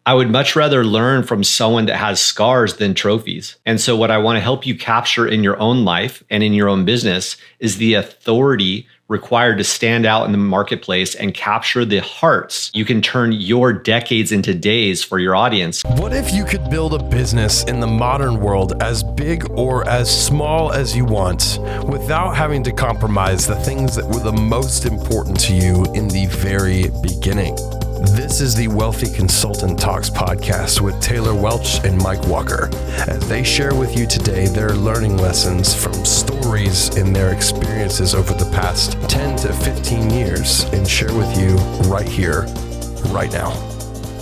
I would much rather learn from someone that has scars than trophies. And so, what I want to help you capture in your own life and in your own business is the authority required to stand out in the marketplace and capture the hearts. You can turn your decades into days for your audience. What if you could build a business in the modern world as big or as small as you want without having to compromise the things that were the most important to you in the very beginning? This is the Wealthy Consultant Talks podcast with Taylor Welch and Mike Walker, as they share with you today their learning lessons from stories in their experiences over the past 10 to 15 years and share with you right here, right now.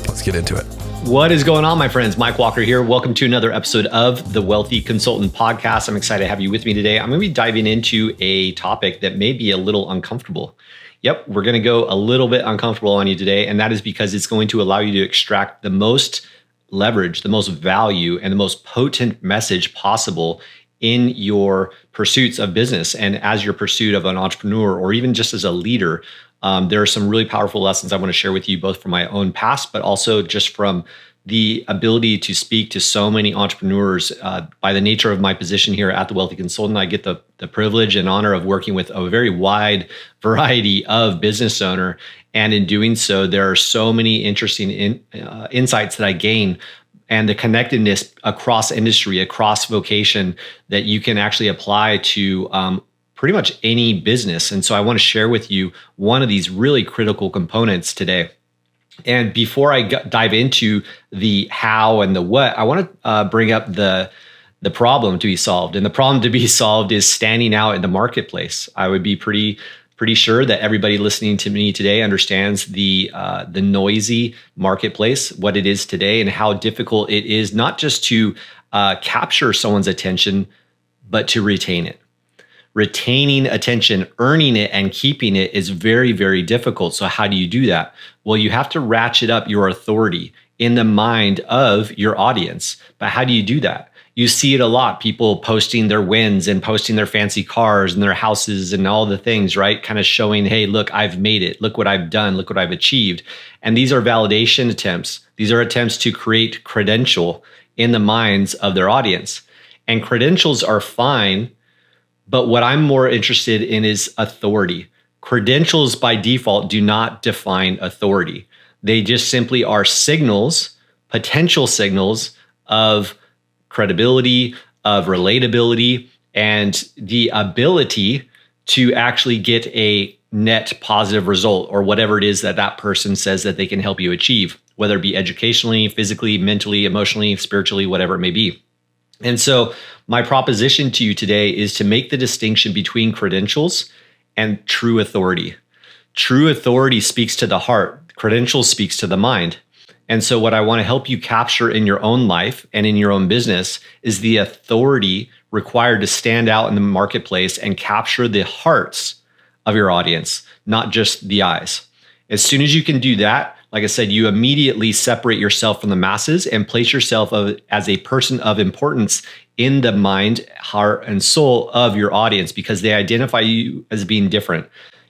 Let's get into it. What is going on, my friends? Mike Walker here. Welcome to another episode of the Wealthy Consultant Podcast. I'm excited to have you with me today. I'm going to be diving into a topic that may be a little uncomfortable. Yep, we're going to go a little bit uncomfortable on you today, and that is because it's going to allow you to extract the most leverage, the most value, and the most potent message possible in your pursuits of business and as your pursuit of an entrepreneur or even just as a leader. There are some really powerful lessons I want to share with you, both from my own past, but also just from the ability to speak to so many entrepreneurs. By the nature of my position here at the Wealthy Consultant, I get the privilege and honor of working with a very wide variety of business owner. And in doing so, there are so many interesting insights that I gain and the connectedness across industry, across vocation that you can actually apply to pretty much any business. And so I want to share with you one of these really critical components today. And before I dive into the how and the what, I want to bring up the problem to be solved. And the problem to be solved is standing out in the marketplace. I would be pretty sure that everybody listening to me today understands the noisy marketplace, what it is today, and how difficult it is not just to capture someone's attention, but to retain it. Retaining attention, earning it, and keeping it is very, very difficult. So how do you do that? Well, you have to ratchet up your authority in the mind of your audience. But how do you do that? You see it a lot, people posting their wins and posting their fancy cars and their houses and all the things, right? Kind of showing, hey, look, I've made it. Look what I've done. Look what I've achieved. And these are validation attempts. These are attempts to create credential in the minds of their audience. And credentials are fine, but what I'm more interested in is authority. Credentials by default do not define authority. They just simply are signals, potential signals of credibility, of relatability, and the ability to actually get a net positive result or whatever it is that that person says that they can help you achieve, whether it be educationally, physically, mentally, emotionally, spiritually, whatever it may be. And so my proposition to you today is to make the distinction between credentials and true authority. True authority speaks to the heart. Credentials speaks to the mind. And so what I want to help you capture in your own life and in your own business is the authority required to stand out in the marketplace and capture the hearts of your audience, not just the eyes. As soon as you can do that, like I said, you immediately separate yourself from the masses and place yourself as a person of importance in the mind, heart, and soul of your audience because they identify you as being different.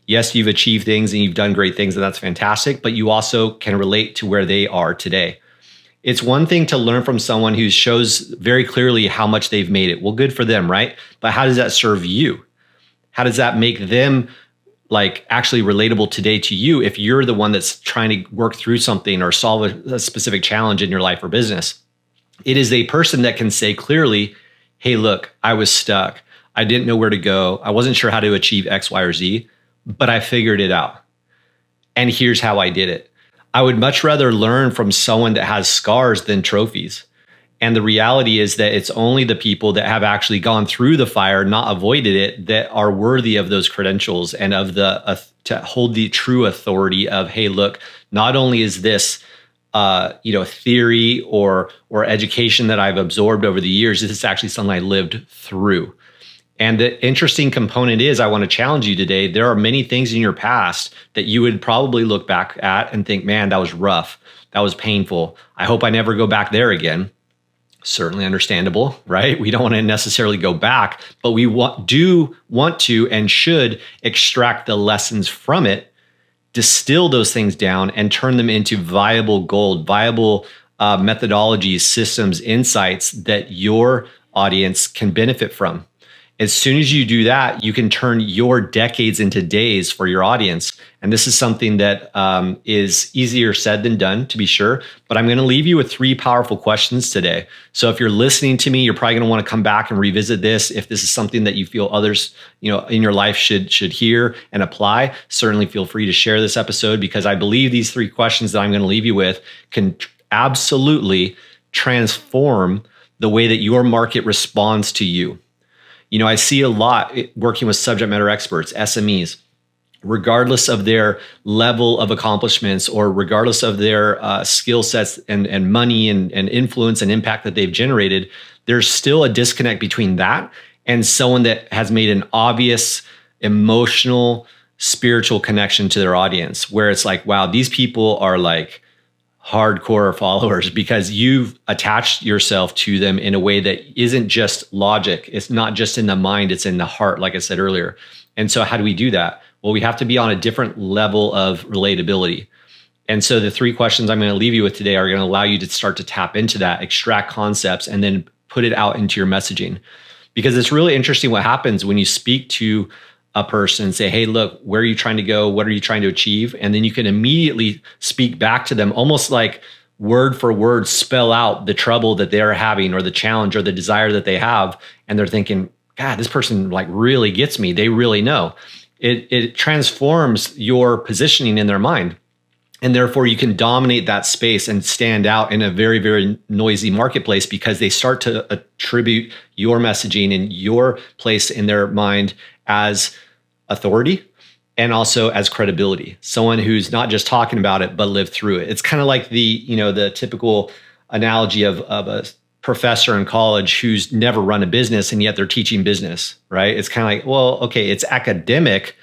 Yes, you've achieved things and you've done great things, and that's fantastic, but you also can relate to where they are today. It's one thing to learn from someone who shows very clearly how much they've made it. Well, good for them, right? But how does that serve you? How does that make them actually relatable today to you if you're the one that's trying to work through something or solve a specific challenge in your life or business? It is a person that can say clearly, hey, look, I was stuck. I didn't know where to go. I wasn't sure how to achieve X, Y, or Z, but I figured it out. And here's how I did it. I would much rather learn from someone that has scars than trophies. And the reality is that it's only the people that have actually gone through the fire, not avoided it, that are worthy of those credentials and of to hold the true authority of, hey, look, not only is this theory or education that I've absorbed over the years, this is actually something I lived through. And the interesting component is I want to challenge you today. There are many things in your past that you would probably look back at and think, man, that was rough. That was painful. I hope I never go back there again. Certainly understandable, right? We don't want to necessarily go back, but we do want to and should extract the lessons from it distill those things down and turn them into viable gold, viable methodologies, systems, insights that your audience can benefit from. As soon as you do that, you can turn your decades into days for your audience. And this is something that is easier said than done, to be sure. But I'm going to leave you with 3 powerful questions today. So if you're listening to me, you're probably going to want to come back and revisit this. If this is something that you feel others, in your life should hear and apply, certainly feel free to share this episode, because I believe these 3 questions that I'm going to leave you with can absolutely transform the way that your market responds to you. I see a lot working with subject matter experts, SMEs, regardless of their level of accomplishments or regardless of their skill sets and money and influence and impact that they've generated, there's still a disconnect between that and someone that has made an obvious emotional, spiritual connection to their audience, where it's like, wow, these people are like hardcore followers because you've attached yourself to them in a way that isn't just logic. It's not just in the mind, it's in the heart, like I said earlier. And so how do we do that? Well, we have to be on a different level of relatability. And so the 3 questions I'm going to leave you with today are going to allow you to start to tap into that, extract concepts, and then put it out into your messaging. Because it's really interesting what happens when you speak to a person and say, hey, look, where are you trying to go? What are you trying to achieve? And then you can immediately speak back to them, almost like word for word, spell out the trouble that they're having or the challenge or the desire that they have. And they're thinking, God, this person like really gets me. They really know. It transforms your positioning in their mind. And therefore you can dominate that space and stand out in a very, very noisy marketplace, because they start to attribute your messaging and your place in their mind as authority and also as credibility, someone who's not just talking about it, but lived through it. It's kind of like the typical analogy of a professor in college who's never run a business and yet they're teaching business, right? It's kind of like, well, okay, it's academic,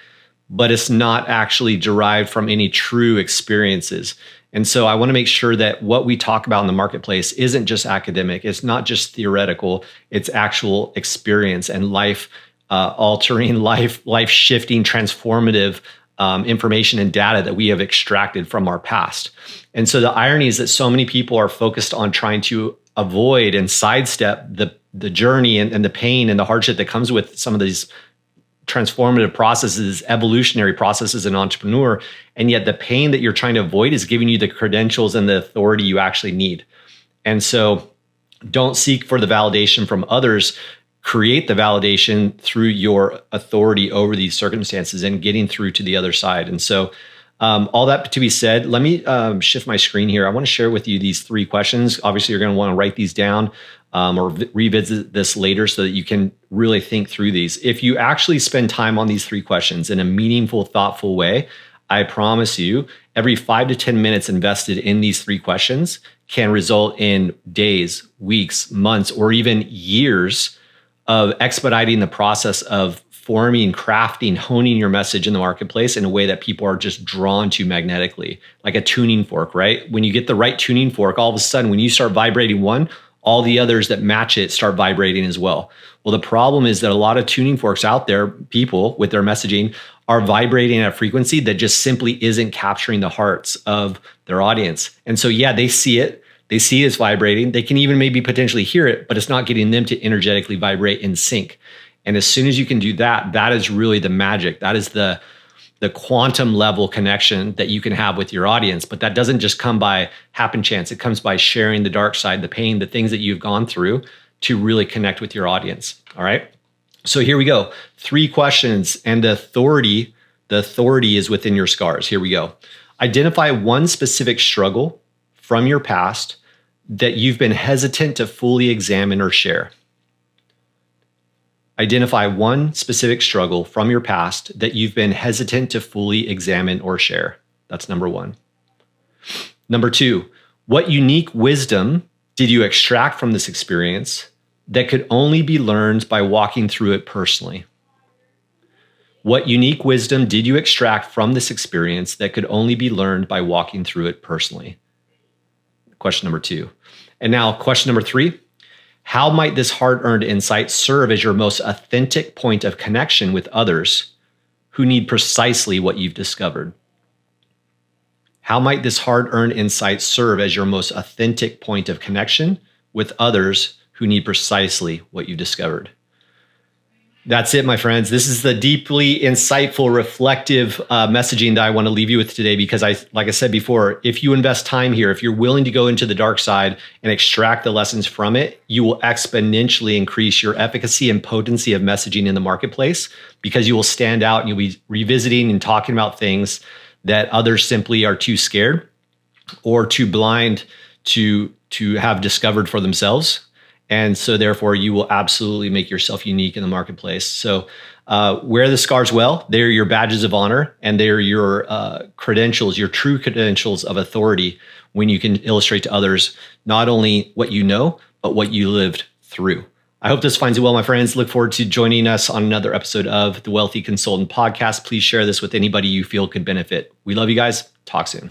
but it's not actually derived from any true experiences. And so I want to make sure that what we talk about in the marketplace isn't just academic. It's not just theoretical. It's actual experience and life altering, life shifting, transformative information and data that we have extracted from our past. And so the irony is that so many people are focused on trying to avoid and sidestep the journey and the pain and the hardship that comes with some of these transformative processes, evolutionary processes as an entrepreneur. And yet the pain that you're trying to avoid is giving you the credentials and the authority you actually need. And so don't seek for the validation from others. Create the validation through your authority over these circumstances and getting through to the other side. And so all that to be said, let me shift my screen here. I want to share with you these 3 questions. Obviously, you're going to want to write these down or revisit this later so that you can really think through these. If you actually spend time on these 3 questions in a meaningful, thoughtful way, I promise you, every 5 to 10 minutes invested in these 3 questions can result in days, weeks, months, or even years of expediting the process of forming, crafting, honing your message in the marketplace in a way that people are just drawn to magnetically, like a tuning fork, right? When you get the right tuning fork, all of a sudden, when you start vibrating one, all the others that match it start vibrating as well. Well, the problem is that a lot of tuning forks out there, people with their messaging, are vibrating at a frequency that just simply isn't capturing the hearts of their audience. And so, yeah, they see it. They see it's vibrating. They can even maybe potentially hear it, but it's not getting them to energetically vibrate in sync. And as soon as you can do that, that is really the magic. That is the quantum level connection that you can have with your audience. But that doesn't just come by happen chance. It comes by sharing the dark side, the pain, the things that you've gone through to really connect with your audience. All right. So here we go. 3 questions, and the authority is within your scars. Here we go. Identify one specific struggle from your past that you've been hesitant to fully examine or share. Identify one specific struggle from your past that you've been hesitant to fully examine or share. That's number 1. Number 2, what unique wisdom did you extract from this experience that could only be learned by walking through it personally? What unique wisdom did you extract from this experience that could only be learned by walking through it personally? Question number 2. And now question number 3, how might this hard-earned insight serve as your most authentic point of connection with others who need precisely what you've discovered? How might this hard-earned insight serve as your most authentic point of connection with others who need precisely what you discovered? That's it, my friends. This is the deeply insightful, reflective messaging that I want to leave you with today, because like I said before, if you invest time here, if you're willing to go into the dark side and extract the lessons from it, you will exponentially increase your efficacy and potency of messaging in the marketplace, because you will stand out and you'll be revisiting and talking about things that others simply are too scared or too blind to have discovered for themselves. And so therefore, you will absolutely make yourself unique in the marketplace. So wear the scars well. They're your badges of honor, and they're your credentials, your true credentials of authority, when you can illustrate to others not only what you know, but what you lived through. I hope this finds you well, my friends. Look forward to joining us on another episode of the Wealthy Consultant Podcast. Please share this with anybody you feel could benefit. We love you guys. Talk soon.